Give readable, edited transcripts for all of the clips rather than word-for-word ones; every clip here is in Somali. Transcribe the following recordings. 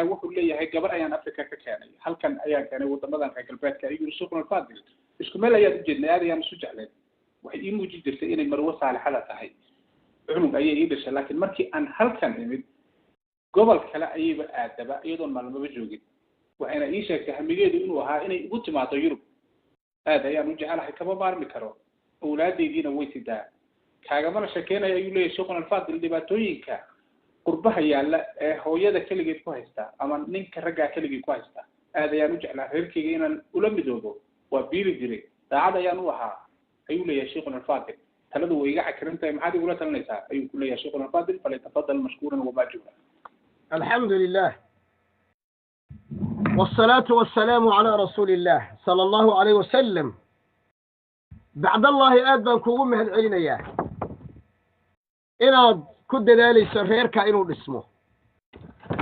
wuxuu leeyahay gabar ayaan Afrika ka keenay halkan ayaan keenay wadamadan reer galbeedka ayuu suuqna alfaadil isku meel ayaa u jeednay aad ayaan isu jeclay waxay ii muujin jirtay inay marwo saalixada tahay cunug ayay ii dhashay laakiin markii aan halkan imid gobol kale ayayba aadaba iyadoo maalmaba joogin waxayna ii sheegtay hamigeedu inuu ahaa inay ugu timaado Yurub aad ayaan u jecelahay kama maarmi karo awlaadeydiina way sidaa kaagamana sheekeynaya ayuu leeyahay suuqna alfaadil dhibaatooyinka qurbaha yaala ee hooyada kaligeed ku haysta ama ninka ragga kaligeed ku haysta aad ayaan u jeclaa reerkayga inaan ula midoobo waa biiri jiray daacad ayaan u ahaa ayuu leeyahay sheekhuuna alfaadil taladu way iga cakirintahay maxaad igula talinaysaa ayuu ku leeyahay sheekhuuna alfaadil falyatafaddal mashkuuran wa majuuran الحمد لله والصلاة والسلام على رسول الله صلى الله عليه وسلم بعد الله آدم كومه العلنية إناد كد ذلك سريرك إنو اسمه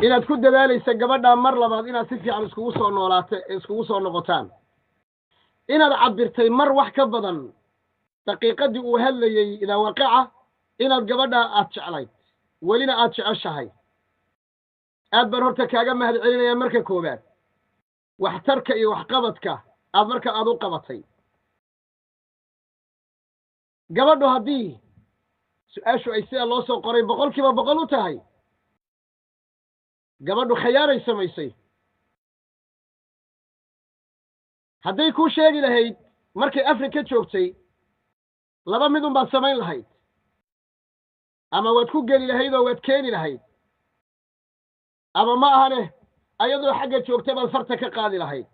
إناد كد ذلك سجبنا مرة بعد إناد سفي عن سكوسو النولات سكوسو النقطان إناد عبرتي مر وحكة بدن دقيقة وهلي إذا وقع إناد جبنا أتشعلي ولنا أتشعشهاي أدبر هرتك يا جماعة العلنية مركة كوبات واحترك إيه وحقبتك أدبرك أدو قبطي قبضوا هدي سؤاشو أيسي الله سو قريب بقول كيما بقولوا تهي قبضوا خيار يسميسي هدي كو شيء لهيد مركة أفريكا تشوفتي لما مدن بعد سمين لهيد أما واتكو قالي لهيد واتكيني لهيد أما ما هنه أيضا حاجة تشوفتي بالفرتك قادي لهيد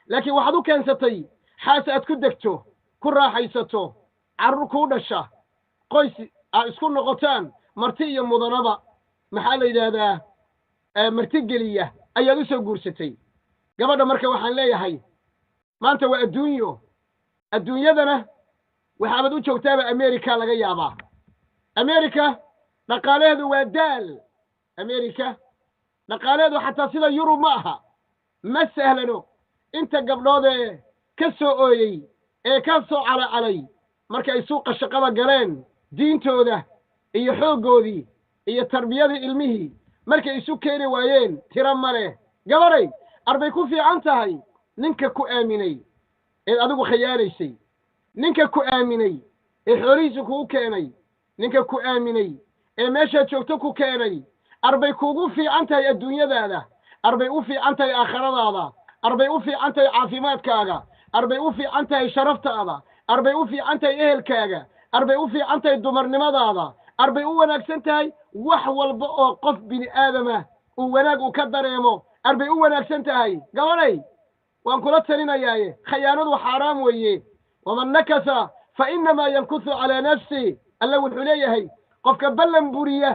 لكن وحدو كان ستي حاسة أتكدكتو كل راح يستو عركو دشة قيس اسكن نقطان مرتية مضنبة محل إذا مرتجلية أي لسه جورستي قبل مركب وحن لا يحي ما أنت الدنيا ذنا وحابدو شوكتاب أمريكا لقيا با أمريكا نقاله ودال أمريكا نقاله حتى صل يورو معها ما سهلنو أنت قبل هذا كسو أوي كسو علي marka ay suuqa shaqada galeen diintooda iyo xoogoodii iyo tarbiyada ilmihii markay isu keenay waayeen tira male gabaray arbay ku fiican tahay ninka ku aaminay ee adigu khiyaanaysay ninka ku aaminay ee xoolihiisa ku keenay ninka ku aaminay ee meesha joogto ku keenay arbay kugu fiican tahay adduunyadaada arbay u fiican tahay aakhiradaada arbay u fiican tahay caafimaadkaaga arbay u fiican tahay sharaftaada arbay u fiican tahay ehelkaaga arbay u fiican tahay dumarnimadaada arbay u wanaagsan tahay wax walba oo qof bini aadama uu wanaag u ka dareemo arbay u wanaagsan tahay gabanay waan kula talinayaaye khiyaanadu xaraam weeye waman nakasa fa inma yankuthu ala nafsi alla wuxuu leeyahay qofka ballan buriya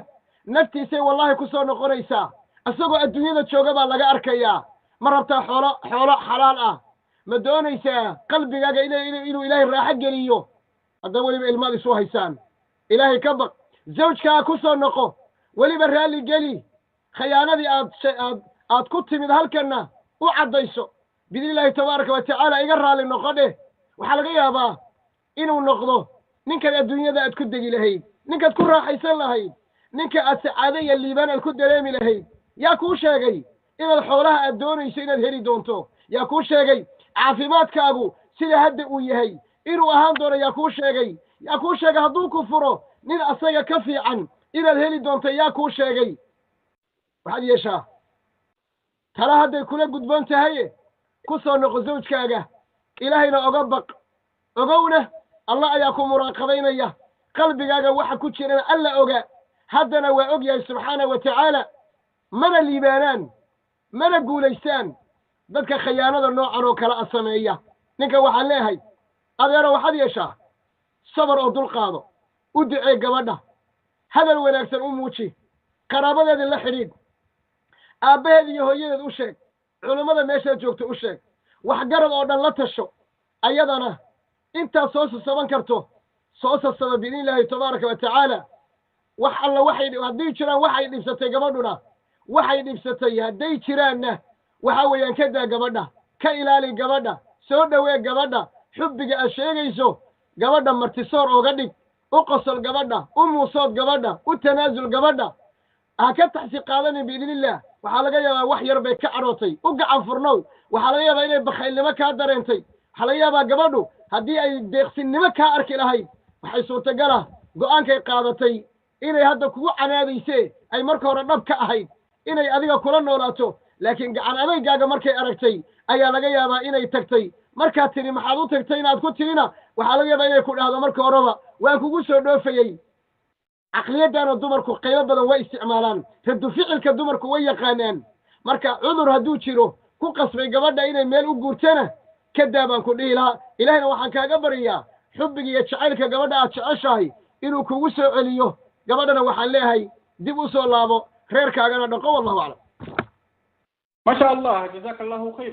naftiisa wallahi ku soo noqonaysaa asagoo adduunyada jooga baa laga arkayaa ma rabtaa xoolo xalaal ah ما دونيسا قلبك إنه إلهي راح قليو هذا ولي بالماضي سوى هيسان إلهي كبق زوجك أكسر نقو ولي بالرالي قلي خيانة دي آد كنت من هالكنا وعد ديسو بإذن الله تبارك وتعالى إقرها للنقضه وحلقيها با إنه النقضه ننك الدنيا دا أتكد إلهي ننك تكون راح يسال لهي ننك السعادية اللي بان الكد لامي لهي يا كوشاقي إن الحولها الدونيسا إن الهري دونتو يا كوشاقي caafimaadkaagu sida hadda uu yahay inuu ahaan doono yaa kuu sheegay hadduu ku furo nin asaga ka fiican inaad heli doonto yaa kuu sheegay waxaad yeeshaa tala hadday kula gudboon tahay ku soo noqo zawjkaaga ilaahayna oga baq ogowna allah ayaa ku muraaqabaynaya qalbigaaga waxa ku jirana alla oga haddana waa og yahay subxaana wa tacaala mana liibaanaan mana guulaystaan dadka khiyaanada noocan oo kala sameeya ninka waxaan leeyahay adeero waxaad yeeshaa sabar oo dul qaado u ducee gabadha hadal wanaagsan u muuji qaraabadeeda la xidhiidh aabbaheed iyo hooyadeed u sheeg culimmada meesha joogto u sheeg wax garad oo dhan la tasho ayadana intaad soo sasaban karto soo sasaba biidnillaahi tabaaraka wa tacaala wax alla haddii jiraan waxay dhibsatay gabadhuna waxay dhibsatay hadday jiraanna waxa weeyaan ka daa gabadha ka ilaali gabadha soo dhawee gabadha xubbiga aad sheegayso gabadha martisoor ooga dhig u qosol gabadha u muusood gabadha u tanaasul gabadha ha ka taxsi qaadanin biidnillah waxaa laga yaabaa wax yar bay ka cadhootay u gacan furnow waxaa laga yaabaa inay bakhaylnimo kaa dareentay waxaa laga yaabaa gabadhu haddii ay deeqsinnimo kaa arki lahayd waxay suurtagala go'aankay qaadatay inay hadda kugu canaadayse ay marka hore dhab ka ahayd inay adiga kula noolaato laakiin gacan adaygaaga markay aragtay ayaa laga yaabaa inay tagtay markaad tidhi maxaad u tagtay inaad ku tidhina waxaa laga yaabaa inay ku dhahdo marka horeba waan kugu soo dhoofayey caqliyaddaana dumarku qaybo badan way isticmaalaan raddu ficilka dumarku way yaqaanaan marka cudur hadduu jiro ku qasbay gabadha inay meel u guurtana kadaa baan ku dhihi lahaa ilaahayna waxaan kaaga baryayaa xubbiga iyo jacaylka gabadha aad jeceshahay inuu kugu soo celiyo gabadhana waxaan leeyahay dib u soo laabo reerkaagana dhaqo wallahu aclam ما شاء الله جزاك الله خير